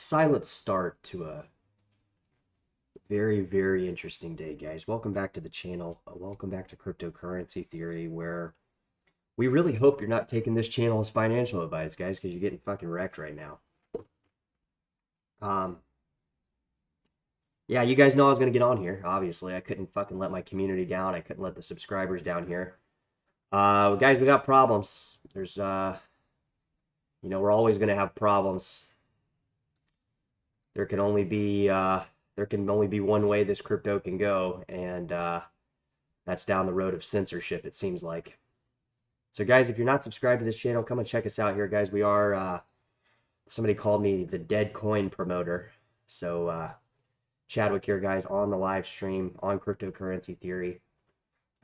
silent start to a very, very interesting day, guys. Welcome back to the channel. Welcome back to Cryptocurrency Theory, where we really hope you're not taking this channel as financial advice, guys, because you're getting fucking wrecked right now. Um, yeah, you guys know I was gonna get on here. Obviously, I couldn't fucking let my community down. I couldn't let the subscribers down here. Guys, we got problems. There's, we're always gonna have problems. There can only be, one way this crypto can go, and that's down the road of censorship, it seems like. So guys, if you're not subscribed to this channel, come and check us out here, guys. We are, somebody called me the dead coin promoter. So Chadwick here, guys, on the live stream on Cryptocurrency Theory.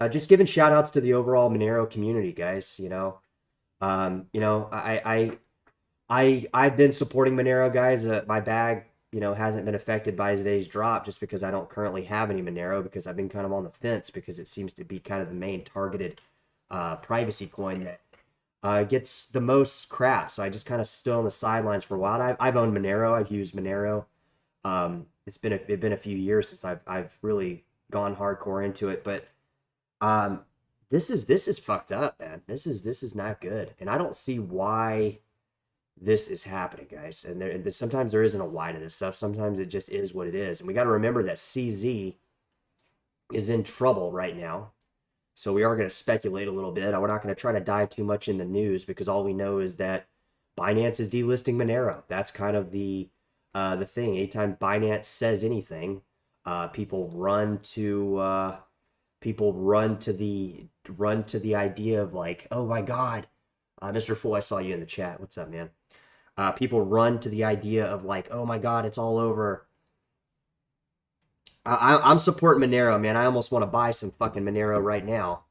Just giving shout outs to the overall Monero community, guys. I've been supporting Monero, guys. My bag, hasn't been affected by today's drop just because I don't currently have any Monero, because I've been kind of on the fence because it seems to be kind of the main targeted privacy coin that gets the most crap. So I just kind of stood on the sidelines for a while. I've owned Monero. I've used Monero. It's been a few years since I've really gone hardcore into it, but this is fucked up, man. This is not good, and I don't see why this is happening, guys. And sometimes there isn't a why to this stuff. Sometimes it just is what it is, and we got to remember that CZ is in trouble right now. So we are going to speculate a little bit. We're not going to try to dive too much in the news, because all we know is that Binance is delisting Monero. That's kind of the thing. Anytime Binance says anything, people run to the idea of like, oh my God, Mr. Fool, I saw you in the chat. What's up, man? People run to the idea of like, oh my God, it's all over. I'm supporting Monero, man. I almost want to buy some fucking Monero right now,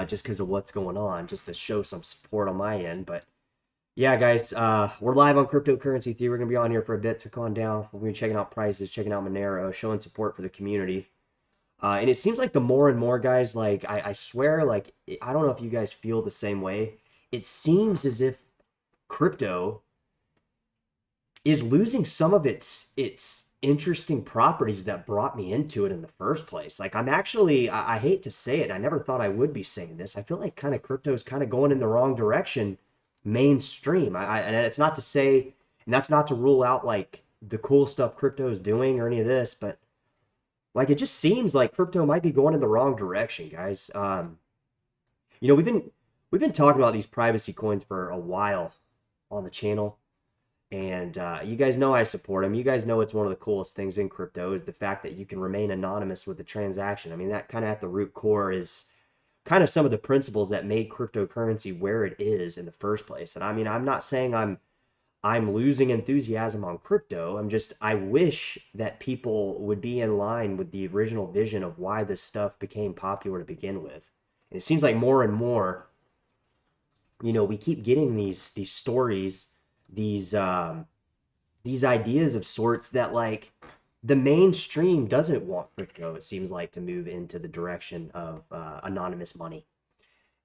just because of what's going on, just to show some support on my end. But yeah, guys, we're live on Cryptocurrency Theory. We're gonna be on here for a bit, so calm down. We're gonna be checking out prices, checking out Monero, showing support for the community. And it seems like the more and more, guys, like I swear, like I don't know if you guys feel the same way. It seems as if crypto is losing some of its interesting properties that brought me into it in the first place. Like I'm actually, I hate to say it, I never thought I would be saying this. I feel like kind of crypto is kind of going in the wrong direction, mainstream. And it's not to say, and that's not to rule out like the cool stuff crypto is doing or any of this, but like it just seems like crypto might be going in the wrong direction, guys. We've been talking about these privacy coins for a while on the channel, and you guys know I support them. You guys know it's one of the coolest things in crypto is the fact that you can remain anonymous with the transaction. I mean, that kind of at the root core is kind of some of the principles that made cryptocurrency where it is in the first place. And I mean, I'm not saying I'm losing enthusiasm on crypto. I wish that people would be in line with the original vision of why this stuff became popular to begin with. And it seems like more and more, we keep getting these stories, these ideas of sorts that like the mainstream doesn't want crypto, it seems like, to move into the direction of anonymous money.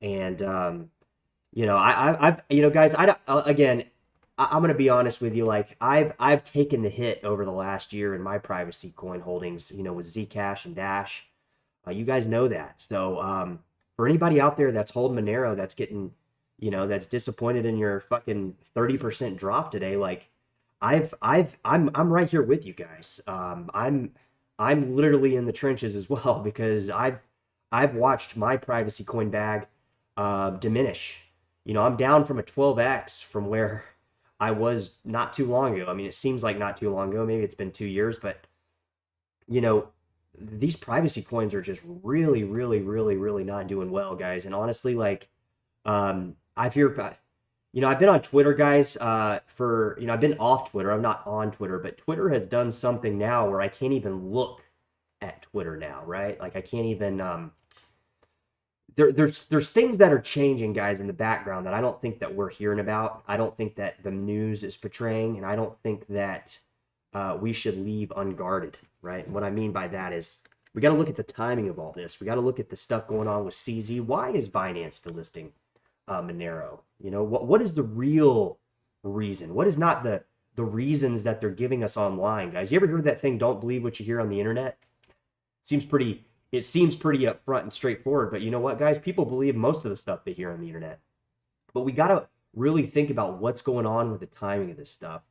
And guys, I'm gonna be honest with you. Like I've taken the hit over the last year in my privacy coin holdings, with Zcash and Dash. You guys know that. So for anybody out there that's holding Monero, that's getting, that's disappointed in your fucking 30% drop today, like I'm right here with you guys. I'm literally in the trenches as well, because I've watched my privacy coin bag diminish. I'm down from a 12x from where I was not too long ago. I mean, it seems like not too long ago. Maybe it's been 2 years, but these privacy coins are just really, really, really, really not doing well, guys. And honestly, like, I've been on Twitter, guys, I've been off Twitter. I'm not on Twitter, but Twitter has done something now where I can't even look at Twitter now, right? Like I can't even, there's things that are changing, guys, in the background that I don't think that we're hearing about. I don't think that the news is portraying, and I don't think that we should leave unguarded, right? And what I mean by that is we got to look at the timing of all this. We got to look at the stuff going on with CZ. Why is Binance delisting Monero? What is the real reason? What is not the the reasons that they're giving us online, guys. You ever heard that thing, don't believe what you hear on the internet? It seems pretty upfront and straightforward, but you know what, guys? People believe most of the stuff they hear on the internet. But we got to really think about what's going on with the timing of this stuff.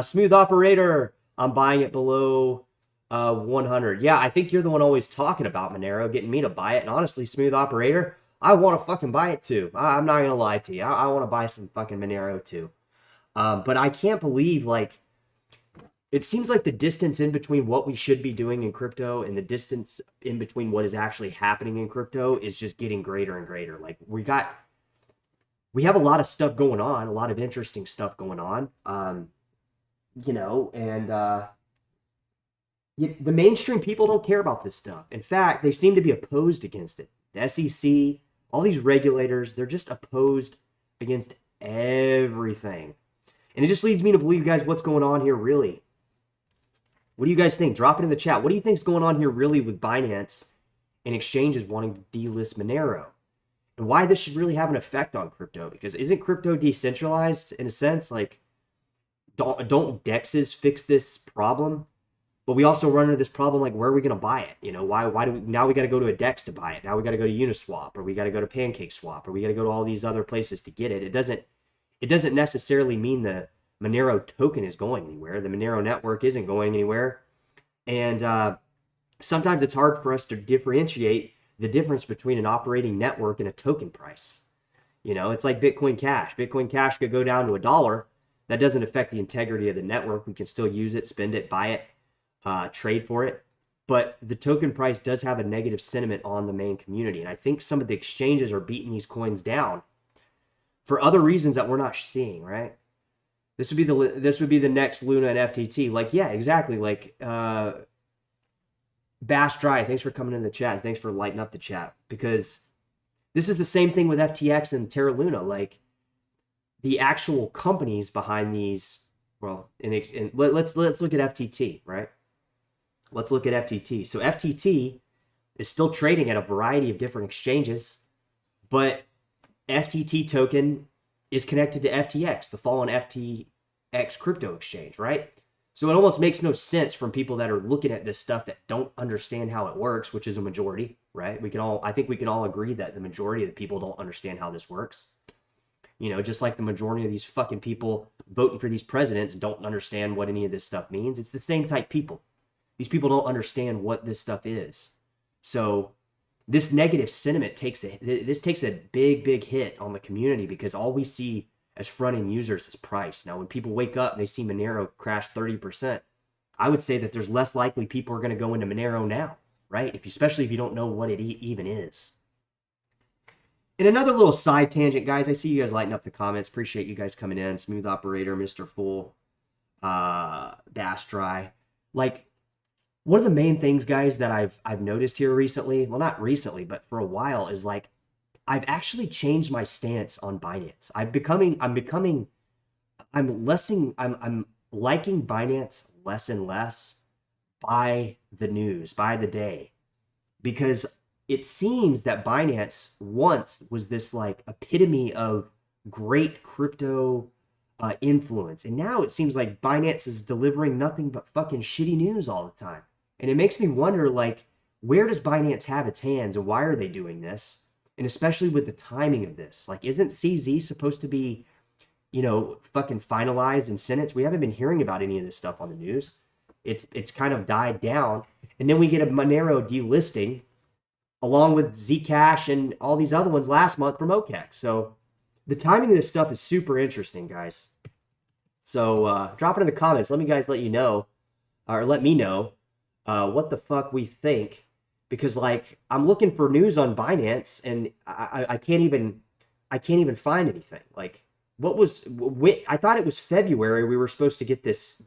Smooth operator, I'm buying it below 100. Yeah, I think you're the one always talking about Monero, getting me to buy it. And honestly, smooth operator, I want to fucking buy it too. I'm not gonna lie to you. I want to buy some fucking Monero too. But I can't believe, like, it seems like the distance in between what we should be doing in crypto and the distance in between what is actually happening in crypto is just getting greater and greater. Like, we have a lot of stuff going on, a lot of interesting stuff going on. You know, and the mainstream people don't care about this stuff. In fact, they seem to be opposed against it. The SEC, all these regulators, they're just opposed against everything. And it just leads me to believe, guys, what's going on here really? What do you guys think? Drop it in the chat. What do you think is going on here really with Binance and exchanges wanting to delist Monero? And why this should really have an effect on crypto? Because isn't crypto decentralized in a sense? Like, don't DEXs fix this problem? But we also run into this problem, like, where are we going to buy it? You know, why do we, now we got to go to a DEX to buy it. Now we got to go to Uniswap, or we got to go to PancakeSwap, or we got to go to all these other places to get it. It doesn't necessarily mean the Monero token is going anywhere. The Monero network isn't going anywhere. And sometimes it's hard for us to differentiate the difference between an operating network and a token price. You know, it's like Bitcoin Cash. Bitcoin Cash could go down to $1. That doesn't affect the integrity of the network. We can still use it, spend it, buy it, trade for it. But the token price does have a negative sentiment on the main community. And I think some of the exchanges are beating these coins down for other reasons that we're not seeing, right? This would be the next Luna and FTT. Like, yeah, exactly. Like, Bash Dry, thanks for coming in the chat. And thanks for lighting up the chat. Because this is the same thing with FTX and Terra Luna. Like, the actual companies behind these, well, let's look at FTT, right? Let's look at FTT. So FTT is still trading at a variety of different exchanges, but FTT token is connected to FTX, the fallen FTX crypto exchange, right? So it almost makes no sense from people that are looking at this stuff that don't understand how it works, which is a majority, right? I think we can all agree that the majority of the people don't understand how this works. You know, just like the majority of these fucking people voting for these presidents don't understand what any of this stuff means. It's the same type people. These people don't understand what this stuff is. So this negative sentiment takes a big hit on the community, because all we see as front-end users is price. Now, when people wake up and they see Monero crash 30%, I would say that there's less likely people are going to go into Monero now, right? Especially if you don't know what it even is. And another little side tangent, guys. I see you guys lighting up the comments. Appreciate you guys coming in. Smooth Operator, Mr. Full, Dash Dry. Like, one of the main things, guys, that I've noticed here recently, well, not recently, but for a while, is like, I've actually changed my stance on Binance. I'm liking Binance less and less by the news, by the day, because it seems that Binance once was this like epitome of great crypto influence. And now it seems like Binance is delivering nothing but fucking shitty news all the time. And it makes me wonder, like, where does Binance have its hands, and why are they doing this? And especially with the timing of this. Like, isn't CZ supposed to be, you know, fucking finalized and sentenced? We haven't been hearing about any of this stuff on the news. It's kind of died down. And then we get a Monero delisting along with Zcash and all these other ones last month from OKEX. So the timing of this stuff is super interesting, guys. So drop it in the comments. Let me know what the fuck we think, because like I'm looking for news on Binance and I can't even find anything. Like, I thought it was February we were supposed to get this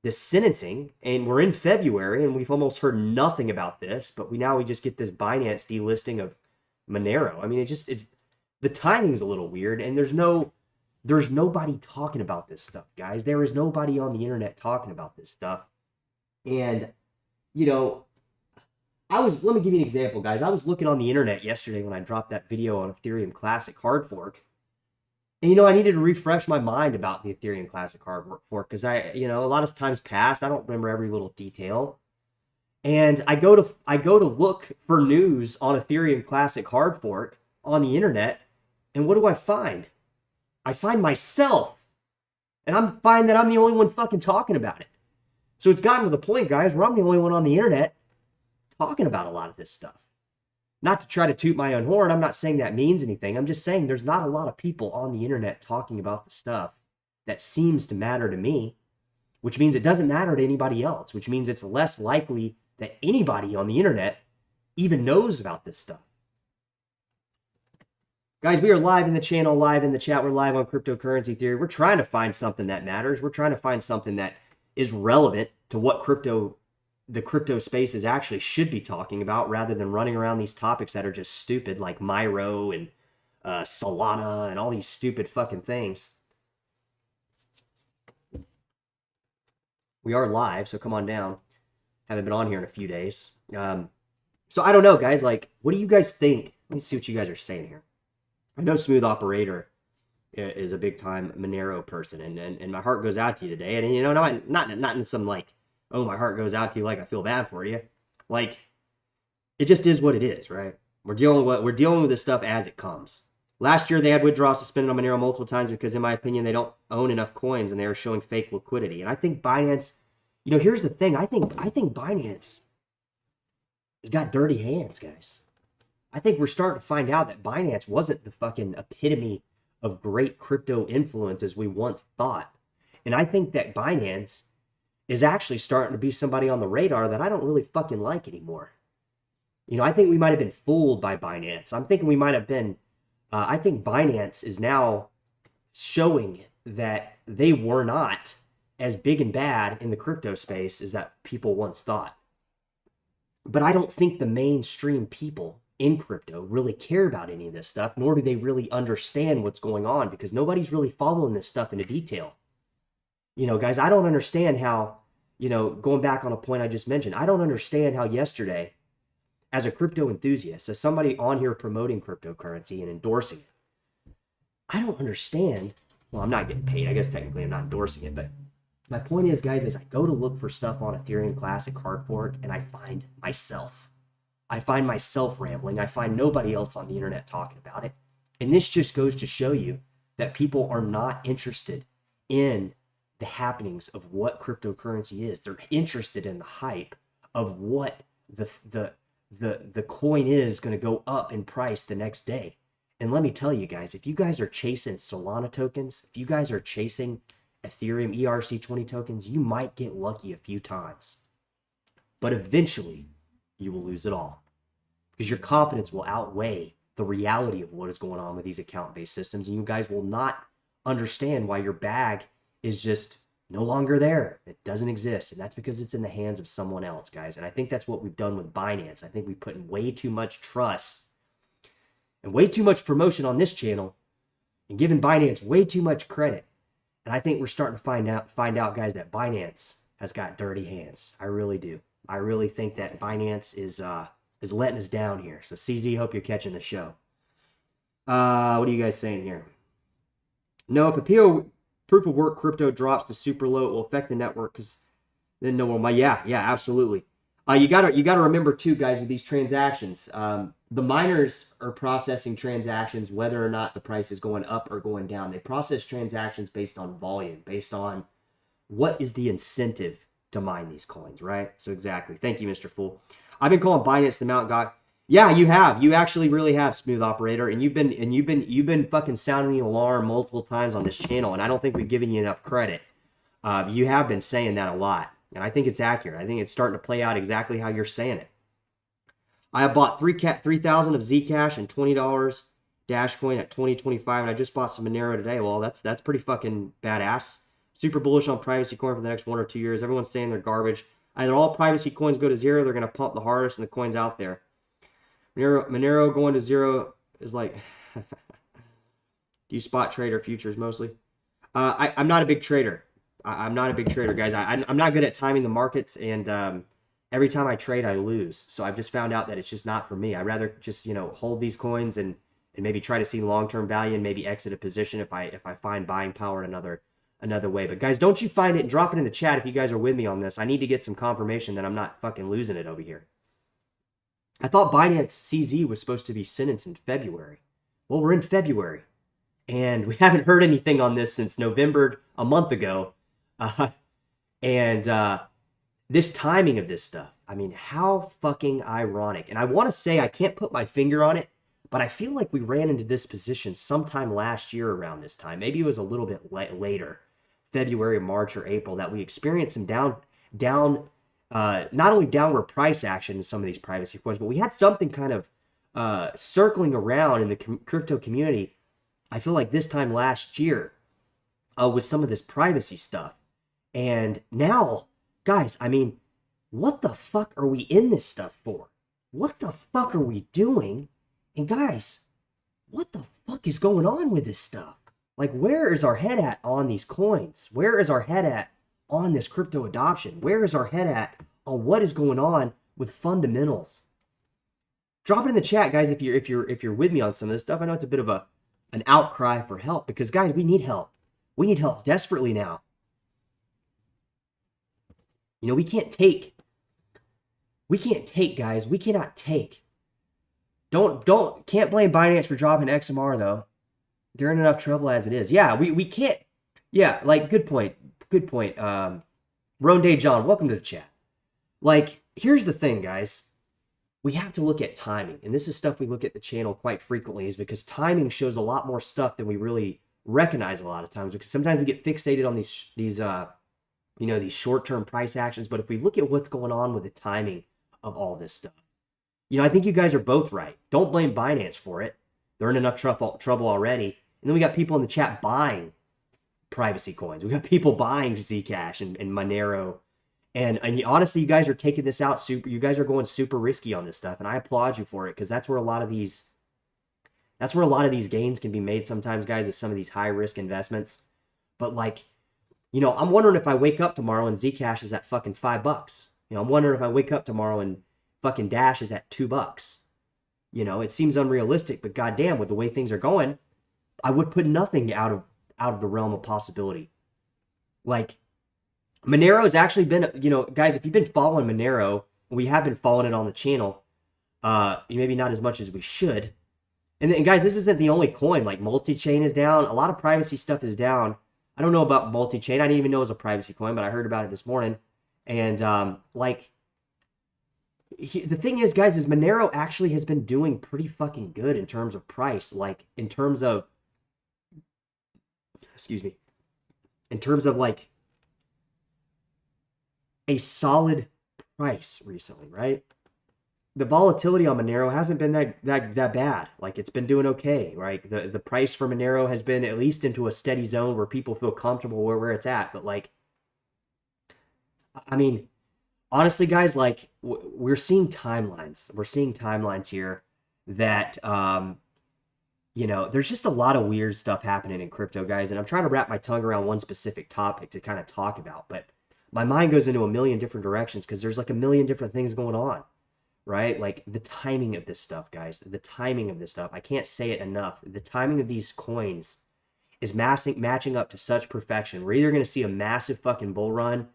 sentencing, and we're in February and we've almost heard nothing about this, but we just get this Binance delisting of Monero. I mean, it's the timing's a little weird, and there's nobody talking about this stuff, guys. There is nobody on the internet talking about this stuff. And, you know, let me give you an example, guys. I was looking on the internet yesterday when I dropped that video on Ethereum Classic Hard Fork, And, you know, I needed to refresh my mind about the Ethereum Classic hard fork because a lot of times past, I don't remember every little detail. And I go to look for news on Ethereum Classic hard fork on the internet, and what do I find? I find myself, and I'm find that I'm the only one fucking talking about it. So it's gotten to the point, guys, where I'm the only one on the internet talking about a lot of this stuff. Not to try to toot my own horn, I'm not saying that means anything. I'm just saying there's not a lot of people on the internet talking about the stuff that seems to matter to me, which means it doesn't matter to anybody else, which means it's less likely that anybody on the internet even knows about this stuff. Guys, we are live in the channel, live in the chat. We're live on cryptocurrency theory. We're trying to find something that matters. We're trying to find something that is relevant to what the crypto spaces actually should be talking about, rather than running around these topics that are just stupid, like Miro and Solana and all these stupid fucking things. We are live, so come on down. Haven't been on here in a few days. So I don't know, guys. Like, what do you guys think? Let me see what you guys are saying here. I know Smooth Operator is a big time Monero person, and my heart goes out to you today. And you know, not in some like, oh, my heart goes out to you like I feel bad for you. Like, it just is what it is, right? We're dealing with this stuff as it comes. Last year they had withdrawals suspended on Monero multiple times because, in my opinion, they don't own enough coins and they are showing fake liquidity. And I think Binance, you know, here's the thing. I think Binance has got dirty hands, guys. I think we're starting to find out that Binance wasn't the fucking epitome of great crypto influence as we once thought. And I think that Binance is actually starting to be somebody on the radar that I don't really fucking like anymore. You know, I think we might have been fooled by Binance. I'm thinking we might have been, I think Binance is now showing that they were not as big and bad in the crypto space as that people once thought. But I don't think the mainstream people in crypto really care about any of this stuff, nor do they really understand what's going on, because nobody's really following this stuff into detail. You know, guys, I don't understand how, you know, going back on a point I just mentioned, I don't understand how yesterday, as a crypto enthusiast, as somebody on here promoting cryptocurrency and endorsing it, I don't understand. Well, I'm not getting paid. I guess technically I'm not endorsing it, but my point is, guys, is I go to look for stuff on Ethereum Classic hard fork and I find myself. I find myself rambling. I find nobody else on the internet talking about it. And this just goes to show you that people are not interested in the happenings of what cryptocurrency is. They're interested in the hype of what the coin is going to go up in price the next day. And let me tell you guys, if you guys are chasing Solana tokens, if you guys are chasing Ethereum ERC20 tokens, you might get lucky a few times. But eventually, you will lose it all, because your confidence will outweigh the reality of what is going on with these account-based systems, and you guys will not understand why your bag is just no longer there. It doesn't exist, and that's because it's in the hands of someone else, guys. And I think that's what we've done with Binance. I think we put in way too much trust and way too much promotion on this channel and given Binance way too much credit. And I think we're starting to find out, guys, that Binance has got dirty hands. I really do. I really think that Binance is letting us down here. So CZ, hope you're catching the show. What are you guys saying here? No, if a proof of work crypto drops to super low, it will affect the network, because then no one. Yeah, absolutely. You gotta remember too, guys, with these transactions, the miners are processing transactions whether or not the price is going up or going down. They process transactions based on volume, based on what is the incentive to mine these coins, right? So exactly. Thank you, Mr. Fool. I've been calling Binance the Mount God. Yeah, you have. You actually really have, Smooth Operator, and you've been fucking sounding the alarm multiple times on this channel, and I don't think we've given you enough credit. You have been saying that a lot, and I think it's accurate. I think it's starting to play out exactly how you're saying it. I have bought 3,000 of Zcash and $20 Dashcoin at 2025, and I just bought some Monero today. Well, that's pretty fucking badass. Super bullish on privacy coin for the next 1 or 2 years. Everyone's saying they're garbage. Either all privacy coins go to zero, they're going to pump the hardest, and the coins out there. Monero going to zero is like, do you spot trade or futures mostly? I'm not a big trader. I'm not a big trader, guys. I'm not good at timing the markets, and every time I trade, I lose. So I've just found out that it's just not for me. I'd rather just, you know, hold these coins and and maybe try to see long-term value and maybe exit a position if I find buying power in another way. But guys, don't you find it, drop it in the chat if you guys are with me on this. I need to get some confirmation that I'm not fucking losing it over here. I thought Binance CZ was supposed to be sentenced in February. Well, we're in February, and we haven't heard anything on this since November, a month ago. This timing of this stuff, I mean, how fucking ironic. And I want to say, I can't put my finger on it, but I feel like we ran into this position sometime last year around this time. Maybe it was a little bit later, February, March, or April, that we experienced some not only downward price action in some of these privacy coins, but we had something kind of circling around in the crypto community. I feel like this time last year with some of this privacy stuff. And now, guys, I mean, what the fuck are we in this stuff for? What the fuck are we doing? And guys, what the fuck is going on with this stuff? Like, where is our head at on these coins? Where is our head at on this crypto adoption? Where is our head at on what is going on with fundamentals? Drop it in the chat, guys, if you're with me on some of this stuff. I know it's a bit of an outcry for help, because guys, we need help. We need help desperately now. You know, we can't take, guys. We cannot take. Can't blame Binance for dropping XMR, though. They're in enough trouble as it is. Yeah, we can't. Yeah, like, good point. Good point. Roan Day John, welcome to the chat. Like, here's the thing, guys. We have to look at timing. And this is stuff we look at the channel quite frequently, is because timing shows a lot more stuff than we really recognize a lot of times. Because sometimes we get fixated on these short-term price actions. But if we look at what's going on with the timing of all this stuff, you know, I think you guys are both right. Don't blame Binance for it. They're in enough trouble already. And then we got people in the chat buying privacy coins. We got people buying Zcash and Monero. And honestly, you guys are taking this out you guys are going super risky on this stuff. And I applaud you for it, because that's where a lot of these gains can be made sometimes, guys, is some of these high-risk investments. But, like, you know, I'm wondering if I wake up tomorrow and Zcash is at fucking $5. You know, I'm wondering if I wake up tomorrow and fucking Dash is at $2. You know, it seems unrealistic, but goddamn, with the way things are going, I would put nothing out of the realm of possibility. Like, Monero has actually been, you know, guys, if you've been following Monero, we have been following it on the channel, maybe not as much as we should. And guys, this isn't the only coin. Like, multi-chain is down. A lot of privacy stuff is down. I don't know about multi-chain. I didn't even know it was a privacy coin, but I heard about it this morning. And, the thing is, guys, is Monero actually has been doing pretty fucking good in terms of price. Like, in terms of, like, a solid price recently, right? The volatility on Monero hasn't been that bad. Like, it's been doing okay, right? The price for Monero has been at least into a steady zone where people feel comfortable where it's at. But, like, I mean, honestly, guys, like, we're seeing timelines. We're seeing timelines here that, you know, there's just a lot of weird stuff happening in crypto, guys. And I'm trying to wrap my tongue around one specific topic to kind of talk about. But my mind goes into a million different directions because there's like a million different things going on, right? Like, the timing of this stuff, guys. The timing of this stuff. I can't say it enough. The timing of these coins is matching up to such perfection. We're either going to see a massive fucking bull run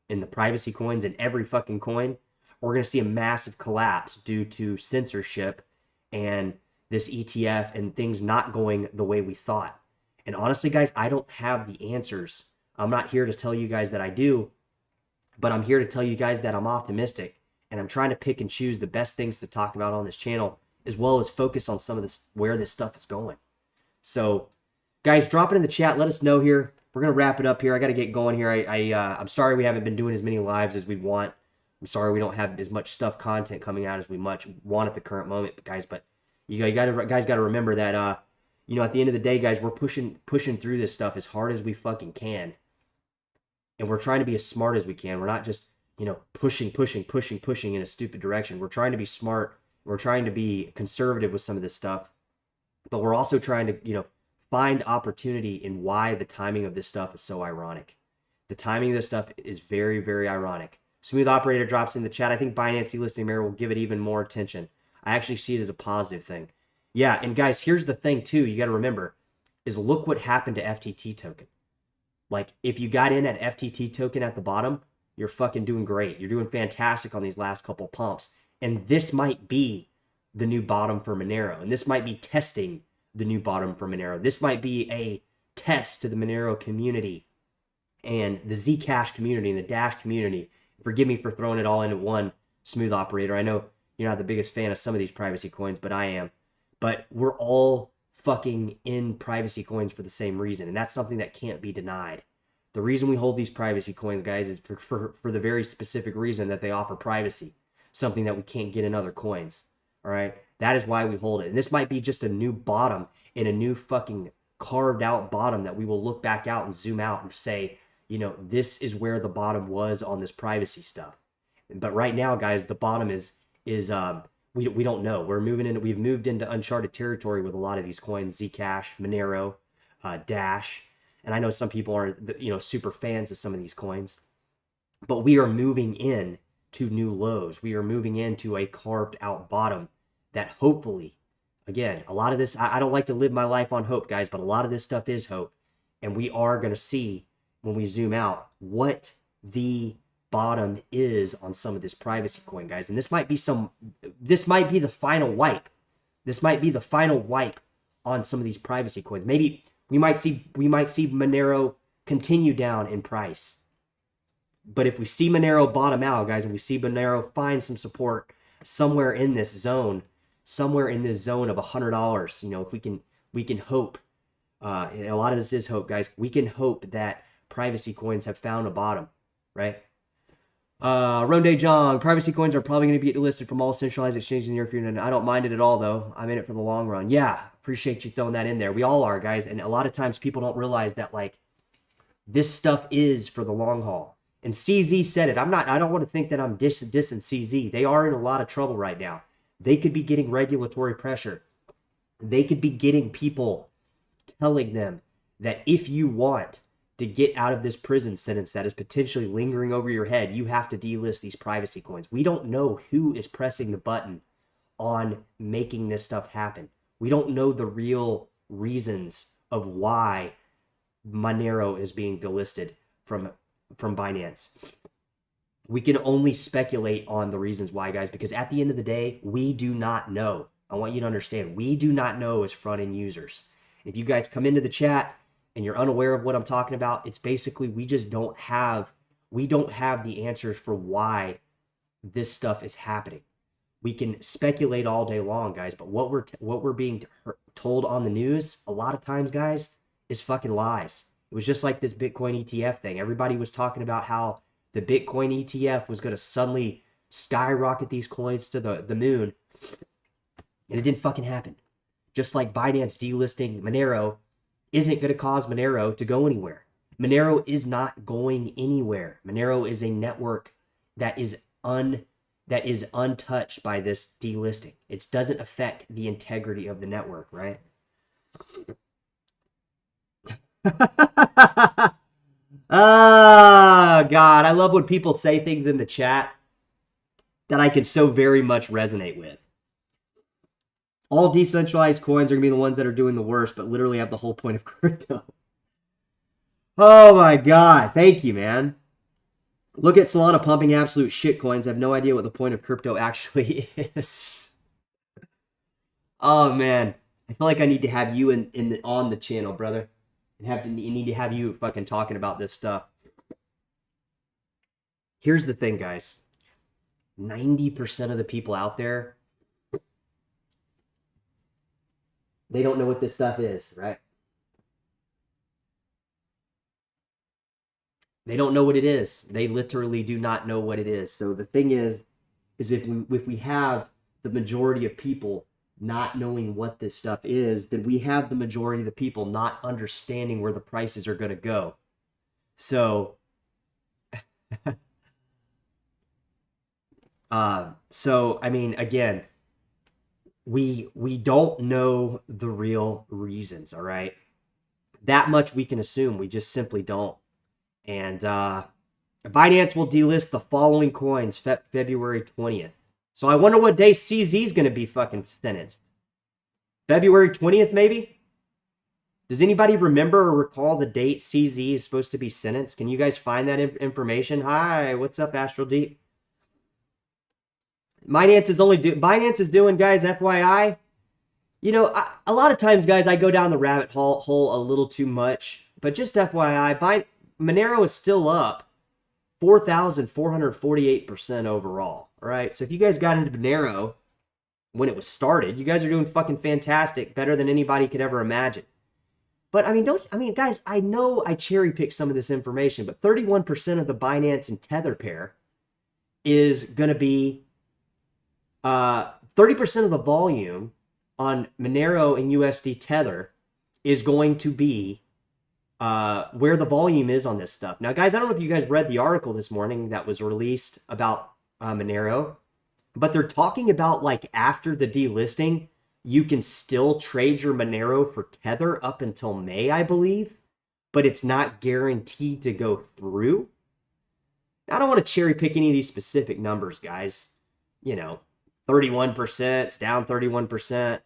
in the privacy coins in every fucking coin, or we're going to see a massive collapse due to censorship and this ETF and things not going the way we thought. And honestly, guys, I don't have the answers. I'm not here to tell you guys that I do, but I'm here to tell you guys that I'm optimistic, and I'm trying to pick and choose the best things to talk about on this channel, as well as focus on some of this, where this stuff is going. So, guys, drop it in the chat. Let us know here. We're going to wrap it up here. I got to get going here. I'm sorry we haven't been doing as many lives as we want. I'm sorry we don't have as much content coming out as we much want at the current moment, guys. But you guys got to remember that, you know, at the end of the day, guys, we're pushing through this stuff as hard as we fucking can. And we're trying to be as smart as we can. We're not just, you know, pushing in a stupid direction. We're trying to be smart. We're trying to be conservative with some of this stuff. But we're also trying to, you know, find opportunity in why the timing of this stuff is so ironic. The timing of this stuff is very, very ironic. Smooth Operator drops in the chat. I think Binance delisting Monero will give it even more attention. I actually see it as a positive thing. Yeah, and guys, here's the thing too. You got to remember is look what happened to FTT token. Like if you got in at FTT token at the bottom, you're fucking doing great. You're doing fantastic on these last couple pumps. And this might be the new bottom for Monero. And this might be testing the new bottom for Monero. This might be a test to the Monero community and the Zcash community and the Dash community. Forgive me for throwing it all into one smooth operator. I know you're not the biggest fan of some of these privacy coins, but I am. But we're all fucking in privacy coins for the same reason, and that's something that can't be denied. The reason we hold these privacy coins, guys, is for the very specific reason that they offer privacy, something that we can't get in other coins. All right, that is why we hold it. And this might be just a new bottom and a new fucking carved out bottom that we will look back out and zoom out and say, you know, this is where the bottom was on this privacy stuff. But right now, guys, the bottom is we don't know. We've moved into uncharted territory with a lot of these coins: Zcash, Monero, Dash, and I know some people aren't, you know, super fans of some of these coins, but we are moving in to new lows. We are moving into a carved out bottom that hopefully, again, a lot of this, I don't like to live my life on hope, guys, but a lot of this stuff is hope, and we are going to see when we zoom out what the bottom is on some of this privacy coin, guys. And this might be the final wipe. This might be the final wipe on some of these privacy coins. Maybe we might see Monero continue down in price. But if we see Monero bottom out, guys, and we see Monero find some support somewhere in this zone of $100, you know, if we can hope, and a lot of this is hope, guys. We can hope that privacy coins have found a bottom, right? Ronde John, privacy coins are probably going to be listed from all centralized exchanges in the near future, and I don't mind it at all, though. I'm in it for the long run. Yeah, appreciate you throwing that in there. We all are, guys, and a lot of times people don't realize that, like, this stuff is for the long haul. And CZ said it. I don't want to think that I'm dissing CZ. They are in a lot of trouble right now. They could be getting regulatory pressure. They could be getting people telling them that if you want to get out of this prison sentence that is potentially lingering over your head, you have to delist these privacy coins. We don't know who is pressing the button on making this stuff happen. We don't know the real reasons of why Monero is being delisted from Binance. We can only speculate on the reasons why, guys, because at the end of the day, we do not know. I want you to understand, we do not know as front-end users. If you guys come into the chat and you're unaware of what I'm talking about, it's basically we don't have the answers for why this stuff is happening. We can speculate all day long, guys, but what we're being told on the news a lot of times, guys, is fucking lies. It was just like this Bitcoin ETF thing. Everybody was talking about how the Bitcoin ETF was going to suddenly skyrocket these coins to the moon, and it didn't fucking happen. Just like Binance delisting Monero isn't going to cause Monero to go anywhere. Monero is not going anywhere. Monero is a network that is untouched by this delisting. It doesn't affect the integrity of the network, right? Oh, God. I love when people say things in the chat that I can so very much resonate with. All decentralized coins are going to be the ones that are doing the worst, but literally have the whole point of crypto. Oh, my God. Thank you, man. Look at Solana pumping absolute shit coins. I have no idea what the point of crypto actually is. Oh, man. I feel like I need to have you on the channel, brother. And need to have you fucking talking about this stuff. Here's the thing, guys. 90% of the people out there, they don't know what this stuff is, right? They don't know what it is. They literally do not know what it is. So the thing is if we have the majority of people not knowing what this stuff is, then we have the majority of the people not understanding where the prices are going to go. So, I mean, again, we don't know the real reasons, all right? That much we can assume. We just simply don't. And Binance will delist the following coins February 20th. So I wonder what day CZ is going to be fucking sentenced. February 20th, maybe? Does anybody remember or recall the date CZ is supposed to be sentenced? Can you guys find that information? Hi, what's up, Astral Deep? Binance is doing, guys, FYI. You know, a lot of times, guys, I go down the rabbit hole a little too much. But just FYI, Monero is still up 4,448% overall. All right, so if you guys got into Monero when it was started, you guys are doing fucking fantastic, better than anybody could ever imagine. But I mean, guys, I know I cherry picked some of this information, but 31% of the Binance and Tether pair is going to be 30% of the volume on Monero and USD Tether is going to be where the volume is on this stuff. Now, guys, I don't know if you guys read the article this morning that was released about Monero, but they're talking about like after the delisting, you can still trade your Monero for Tether up until May, I believe, but it's not guaranteed to go through. Now, I don't want to cherry pick any of these specific numbers, guys. You know, 31%, it's down 31%.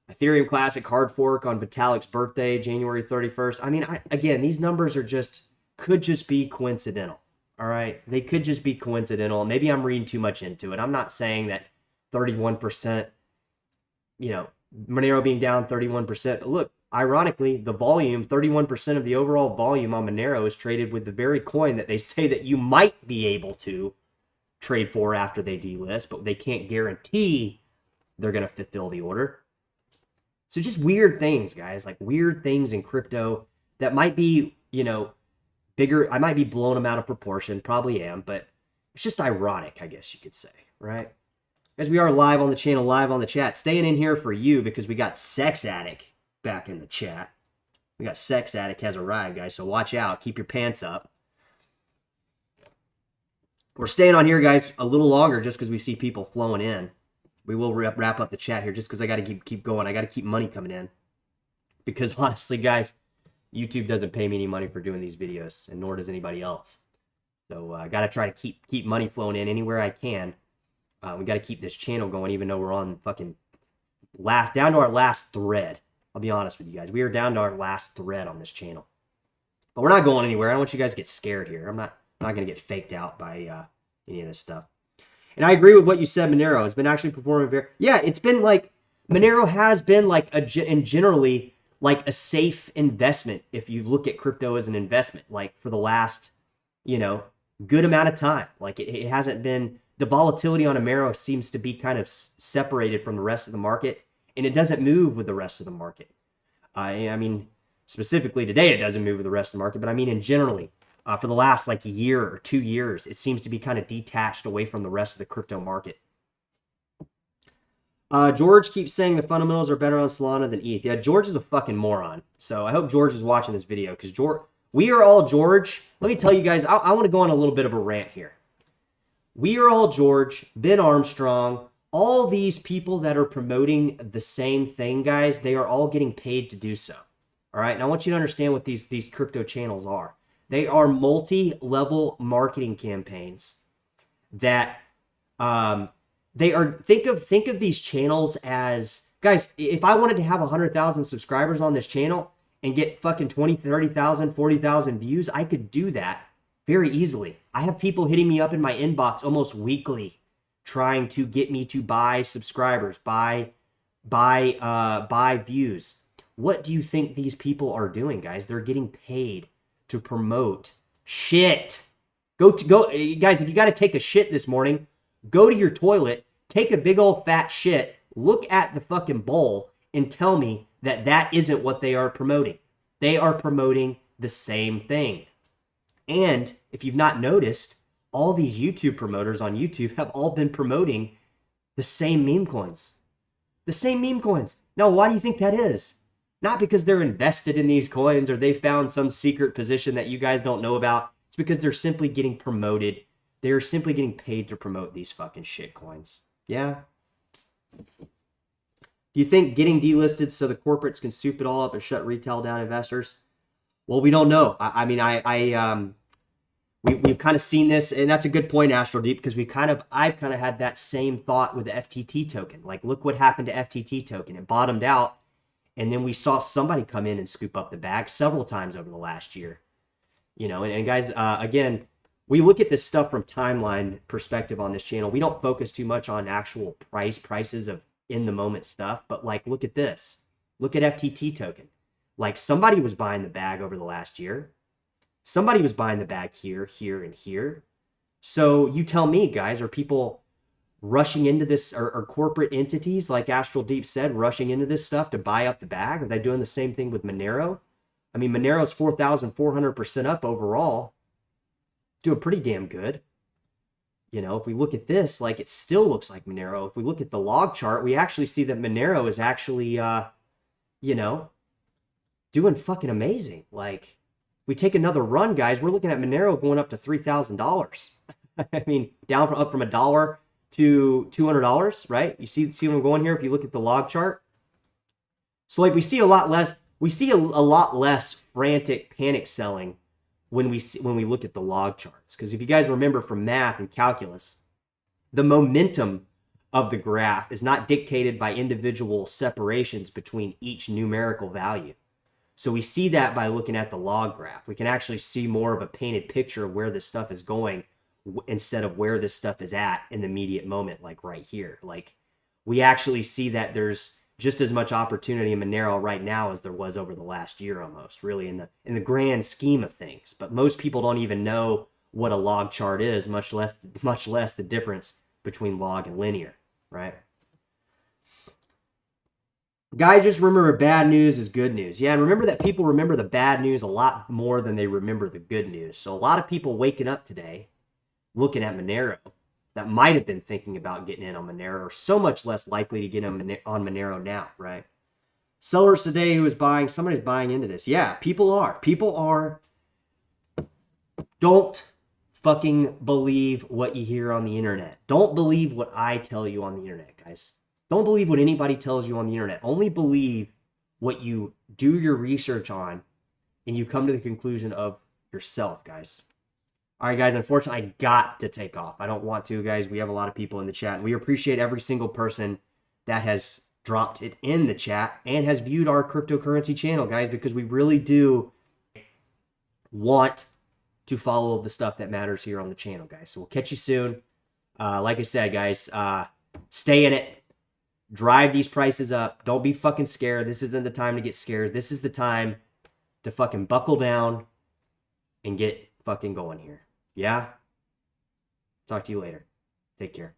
Ethereum Classic hard fork on Vitalik's birthday, January 31st. I mean, again, these numbers could just be coincidental. All right, they could just be coincidental. Maybe I'm reading too much into it. I'm not saying that 31%, you know, Monero being down 31%. But look, ironically, the volume, 31% of the overall volume on Monero is traded with the very coin that they say that you might be able to trade for after they delist, but they can't guarantee they're going to fulfill the order. So just weird things, guys, like weird things in crypto that might be, you know, bigger. I might be blowing them out of proportion, probably am, but it's just ironic, I guess you could say, right? As we are live on the channel, live on the chat, staying in here for you because we got Sex Addict back in the chat. We got Sex Addict has arrived, guys, so watch out. Keep your pants up. We're staying on here, guys, a little longer just because we see people flowing in. We will wrap up the chat here just because I got to keep going. I got to keep money coming in. Because honestly, guys, YouTube doesn't pay me any money for doing these videos, and nor does anybody else. So I got to try to keep money flowing in anywhere I can. We got to keep this channel going, even though we're on fucking down to our last thread. I'll be honest with you guys. We are down to our last thread on this channel. But we're not going anywhere. I don't want you guys to get scared here. I'm not going to get faked out by any of this stuff. And I agree with what you said, Monero has been actually performing very... Yeah, it's been like... Monero has been like generally like a safe investment if you look at crypto as an investment, like for the last, you know, good amount of time. Like it hasn't been... The volatility on Monero seems to be kind of separated from the rest of the market, and it doesn't move with the rest of the market. I mean, specifically today, it doesn't move with the rest of the market, but I mean in generally... for the last like year or 2 years, it seems to be kind of detached away from the rest of the crypto market. George keeps saying the fundamentals are better on Solana than ETH. Yeah, George is a fucking moron. So I hope George is watching this video because we are all George. Let me tell you guys, I want to go on a little bit of a rant here. We are all George, Ben Armstrong, all these people that are promoting the same thing, guys, they are all getting paid to do so. All right, and I want you to understand what these crypto channels are. They are multi-level marketing campaigns that they are think of these channels as, guys, if I wanted to have 100,000 subscribers on this channel and get fucking 20, 30,000, 40,000 views, I could do that very easily. I have people hitting me up in my inbox almost weekly trying to get me to buy subscribers, buy views. What do you think these people are doing, guys? They're getting paid to promote shit. Go guys, if you got to take a shit this morning, go to your toilet, take a big old fat shit, look at the fucking bowl and tell me that that isn't what they are promoting. They are promoting the same thing. And if you've not noticed, all these YouTube promoters on YouTube have all been promoting the same meme coins. The same meme coins. Now, why do you think that is? Not because they're invested in these coins or they found some secret position that you guys don't know about. It's because they're simply getting promoted. They're simply getting paid to promote these fucking shit coins. Yeah? Do you think getting delisted so the corporates can soup it all up and shut retail down investors? Well, we don't know. We've kind of seen this, and that's a good point, Astral Deep, because I've kind of had that same thought with the FTT token. Like, look what happened to FTT token. It bottomed out, And then we saw somebody come in and scoop up the bag several times over the last year. And guys, again, we look at this stuff from timeline perspective on this channel. We don't focus too much on actual prices of in the moment stuff, but like, look at this. Look at FTT token. Like, somebody was buying the bag over the last year. Somebody was buying the bag here, here, and here. So you tell me, guys, are people rushing into this, or corporate entities like Astral Deep said, rushing into this stuff to buy up the bag? Are they doing the same thing with Monero? I mean, Monero's 4,400% up overall. Doing pretty damn good. If we look at this, like, it still looks like Monero. If we look at the log chart, we actually see that Monero is actually, doing fucking amazing. Like, we take another run, guys, we're looking at Monero going up to $3,000. I mean, up from $1 to $200, right? You see where I'm going here? If you look at the log chart. So like, we see a lot less frantic panic selling when we look at the log charts. Because if you guys remember from math and calculus, the momentum of the graph is not dictated by individual separations between each numerical value. So we see that by looking at the log graph. We can actually see more of a painted picture of where this stuff is going instead of where this stuff is at in the immediate moment, like right here. Like, we actually see that there's just as much opportunity in Monero right now as there was over the last year, almost, really, in the grand scheme of things. But most people don't even know what a log chart is, much less the difference between log and linear, right? Guys, just remember, bad news is good news. Yeah, and remember that people remember the bad news a lot more than they remember the good news. So a lot of people waking up today, looking at Monero, that might have been thinking about getting in on Monero, are so much less likely to get on Monero now, right? Sellers today who is buying, somebody's buying into this. Yeah, people are. People are. Don't fucking believe what you hear on the internet. Don't believe what I tell you on the internet, guys. Don't believe what anybody tells you on the internet. Only believe what you do your research on and you come to the conclusion of yourself, guys. All right, guys, unfortunately, I got to take off. I don't want to, guys. We have a lot of people in the chat, and we appreciate every single person that has dropped it in the chat and has viewed our cryptocurrency channel, guys, because we really do want to follow the stuff that matters here on the channel, guys. So we'll catch you soon. Like I said, guys, stay in it. Drive these prices up. Don't be fucking scared. This isn't the time to get scared. This is the time to fucking buckle down and get fucking going here. Yeah? Talk to you later. Take care.